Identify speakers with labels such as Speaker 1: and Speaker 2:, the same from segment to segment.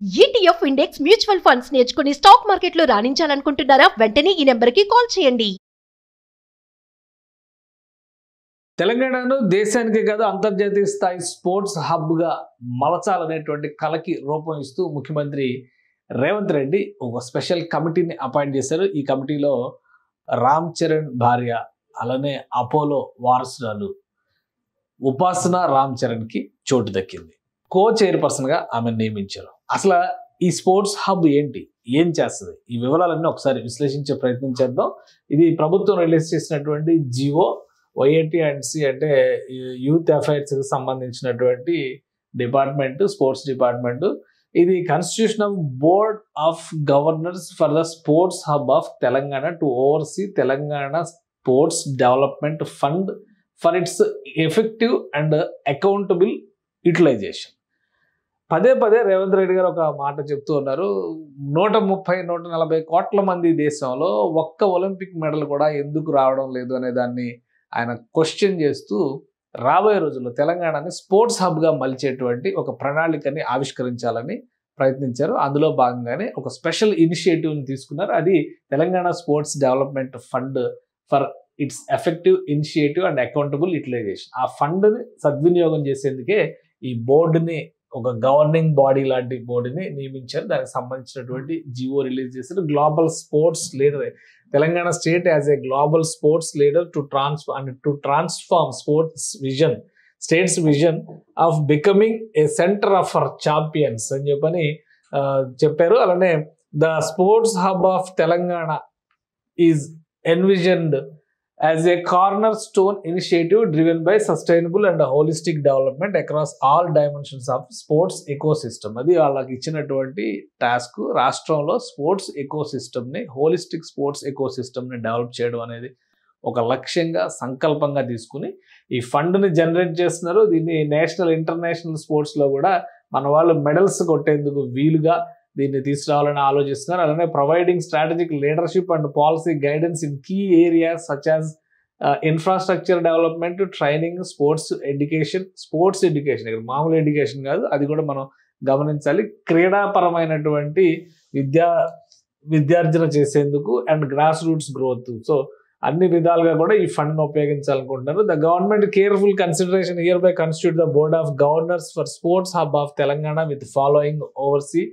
Speaker 1: ETF index mutual funds నేర్చుకుని stock మార్కెట్లో రాణించాలనుకుంటున్నారా? వెంటనే ఈ నెంబర్కి కాల్ చేయండి.
Speaker 2: తెలంగాణను దేశానికే కాదు అంతర్జాతీయ స్థాయి స్పోర్ట్స్ హబ్గా మలచాలనేటువంటి కలకి రూపం ఇస్తూ ముఖ్యమంత్రి రేవంత్ రెడ్డి ఒక స్పెషల్ కమిటీని అపాయింట్ చేశారు. ఈ కమిటీలో రామ్ చరణ్ భార్య, అలానే అపోలో వారసురాలు ఉపాసన రామ్ చరణ్కి చోటు దక్కింది. కో చైర్పర్సన్గా ఆమె నియమించారు. అసలు ఈ స్పోర్ట్స్ హబ్ ఏంటి, ఏం చేస్తుంది, ఈ వివరాలన్నీ ఒకసారి విశ్లేషించే ప్రయత్నం చేద్దాం. ఇది ప్రభుత్వం రిలీజ్ చేసినటువంటి జివో YAT&C అంటే యూత్ అఫైర్స్కి సంబంధించినటువంటి డిపార్ట్మెంట్, స్పోర్ట్స్ డిపార్ట్మెంట్. ఇది constitutional board of governors for the sports hub of Telangana to oversee Telangana sports development fund for its effective and accountable utilisation. పదే పదే రేవంత్ రెడ్డి గారు ఒక మాట చెప్తూ ఉన్నారు. 130-140 కోట్ల మంది దేశంలో ఒక్క ఒలింపిక్ మెడల్ కూడా ఎందుకు రావడం లేదు అనే దాన్ని ఆయన క్వశ్చన్ చేస్తూ రాబోయే రోజుల్లో తెలంగాణని స్పోర్ట్స్ హబ్గా మలిచేటువంటి ఒక ప్రణాళికని ఆవిష్కరించాలని ప్రయత్నించారు. అందులో భాగంగానే ఒక స్పెషల్ ఇనిషియేటివ్ని తీసుకున్నారు. అది Telangana sports development fund for its effective initiative and accountable utilisation. ఆ ఫండ్ని సద్వినియోగం చేసేందుకే ఈ బోర్డుని, ఒక గవర్నింగ్ బాడీ లాంటి బోర్డుని నియమించారు. దానికి సంబంధించినటువంటి జివో రిలీజ్ చేశారు. Global sports leader, Telangana state as a global sports leader to transform state's vision of becoming a centre of for champions అని చెప్పని చెప్పారు. అలానే the sports hub of Telangana is envisioned as a cornerstone initiative driven by sustainable and holistic development across all dimensions of sports ecosystem. అది వాళ్ళకి ఇచ్చినటువంటి task. రాష్ట్రంలో sports ఎకోసిస్టమ్ని, holistic sports ఎకోసిస్టమ్ని develop చేయడం అనేది ఒక లక్ష్యంగా, సంకల్పంగా తీసుకుని ఈ ఫండ్ని జనరేట్ చేస్తున్నారు. దీన్ని నేషనల్, ఇంటర్నేషనల్ స్పోర్ట్స్లో కూడా మన వాళ్ళు మెడల్స్ కొట్టేందుకు వీలుగా దీన్ని తీసుకురావాలని ఆలోచిస్తున్నారు. అలానే providing strategic leadership and policy guidance in key areas such as infrastructure development, training, sports education ఇక్కడ మామూలు ఎడ్యుకేషన్ కాదు, అది కూడా మనం గమనించాలి. క్రీడాపరమైనటువంటి విద్యార్జన చేసేందుకు and grass roots growth. So అన్ని విధాలుగా కూడా ఈ ఫండ్ ఉపయోగించాలనుకుంటున్నారు. The government careful consideration hereby constitute the board of governors for sports hub of Telangana with following oversee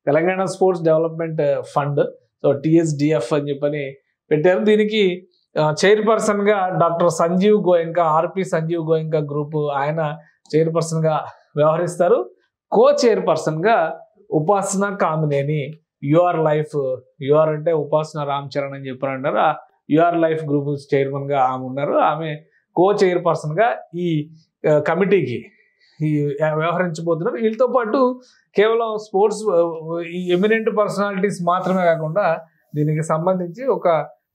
Speaker 2: Telangana sports development fund, so TSDF అని చెప్పని పెట్టారు. దీనికి చైర్పర్సన్గా doctor Sanjiv Goenka, RP Sanjiv Goenka group, ఆయన చైర్పర్సన్గా వ్యవహరిస్తారు. కో చైర్పర్సన్గా ఉపాసన కామినేని, యువర్ అంటే ఉపాసన రామ్ చరణ్ అని చెప్పని అంటారు. యువర్ లైఫ్ గ్రూప్ చైర్మన్గా ఆమె ఉన్నారు. ఆమె కో చైర్పర్సన్గా ఈ కమిటీకి వ్యవహరించబోతున్నారు. వీళ్ళతో పాటు కేవలం స్పోర్ట్స్ ఈ ఎమినెంట్ పర్సనాలిటీస్ మాత్రమే కాకుండా దీనికి సంబంధించి ఒక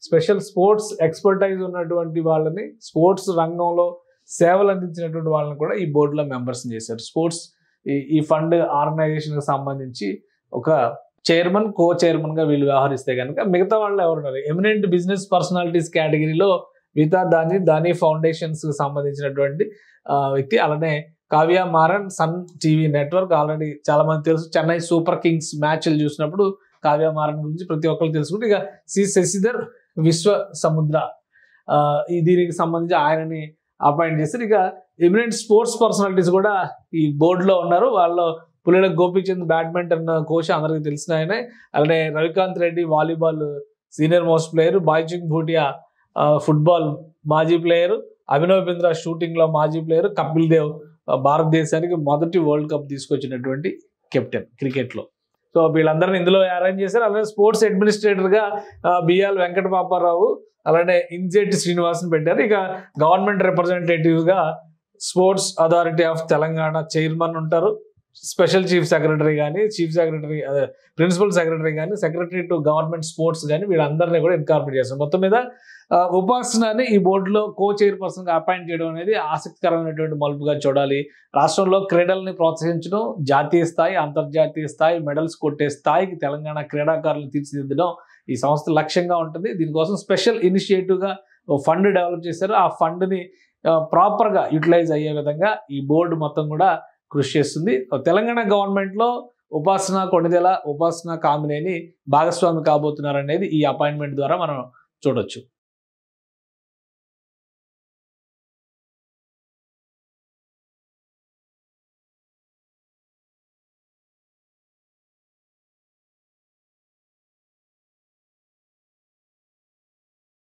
Speaker 2: స్పెషల్ స్పోర్ట్స్ ఎక్స్పర్టైజ్ ఉన్నటువంటి వాళ్ళని, స్పోర్ట్స్ రంగంలో సేవలు అందించినటువంటి వాళ్ళని కూడా ఈ బోర్డులో మెంబర్స్ చేశారు. స్పోర్ట్స్ ఈ ఫండ్ ఆర్గనైజేషన్కి సంబంధించి ఒక చైర్మన్, కో చైర్మన్గా వీళ్ళు వ్యవహరిస్తే కనుక మిగతా వాళ్ళు ఎవరున్నారు, ఎమినెంట్ బిజినెస్ పర్సనాలిటీస్ కేటగిరీలో మిగతా దాని ఫౌండేషన్స్కి సంబంధించినటువంటి వ్యక్తి, అలానే Kavya Maran, Sun TV network, already చాలా మంది తెలుసు. చెన్నై సూపర్ కింగ్స్ మ్యాచ్లు చూసినప్పుడు కావ్య మారన్ గురించి ప్రతి ఒక్కరు తెలుసుకుంటే, ఇక సి శశిధర్ విశ్వ సముద్ర దీనికి సంబంధించి ఆయనని అపాయింట్ చేస్తారు. ఇక ఎమినెంట్ స్పోర్ట్స్ పర్సనాలిటీస్ కూడా ఈ బోర్డులో ఉన్నారు. వాళ్ళు పుల్లెల గోపీచంద్ బ్యాడ్మింటన్ కోచ్, అందరికీ తెలిసిన ఆయనే. అలానే Ravikanth Reddy volleyball senior most player, Baichung Bhutia football మాజీ ప్లేయర్, అభినవ్ బింద్రా షూటింగ్లో మాజీ ప్లేయర్, కపిల్ దేవ్ భారతదేశానికి మొదటి వరల్డ్ కప్ తీసుకొచ్చినటువంటి కెప్టెన్ క్రికెట్లో. సో వీళ్ళందరినీ ఇందులో అరేంజ్ చేశారు. అలానే స్పోర్ట్స్ అడ్మినిస్ట్రేటర్గా బిఎల్ వెంకట పాపారావు, అలానే ఇంజెట్ శ్రీనివాస్ని పెట్టారు. ఇక గవర్నమెంట్ రిప్రజెంటేటివ్గా sports authority of Telangana chairman ఉంటారు. స్పెషల్ చీఫ్ సెక్రటరీ కానీ, ప్రిన్సిపల్ సెక్రటరీ కానీ, సెక్రటరీ టు గవర్నమెంట్ స్పోర్ట్స్ కానీ, వీళ్ళందరినీ కూడా ఇన్కార్పొరేట్ చేస్తారు. మొత్తం మీద ఉపాసనని ఈ బోర్డులో కో చైర్పర్సన్గా అపాయింట్ చేయడం అనేది ఆసక్తికరమైనటువంటి మలుపుగా చూడాలి. రాష్ట్రంలో క్రీడల్ని ప్రోత్సహించడం, జాతీయ స్థాయి, అంతర్జాతీయ స్థాయి మెడల్స్ కొట్టే స్థాయికి తెలంగాణ క్రీడాకారులను తీర్చిదిద్దడం ఈ సంస్థ లక్ష్యంగా ఉంటుంది. దీనికోసం స్పెషల్ ఇనిషియేటివ్గా ఫండ్ డెవలప్ చేశారు. ఆ ఫండ్ని ప్రాపర్గా యూటిలైజ్ అయ్యే విధంగా ఈ బోర్డు మొత్తం కూడా కృషి చేస్తుంది. తెలంగాణ గవర్నమెంట్లో ఉపాసన కొణిదెల, ఉపాసన కామినేని భాగస్వామి కాబోతున్నారు అనేది ఈ అపాయింట్మెంట్ ద్వారా మనం చూడొచ్చు.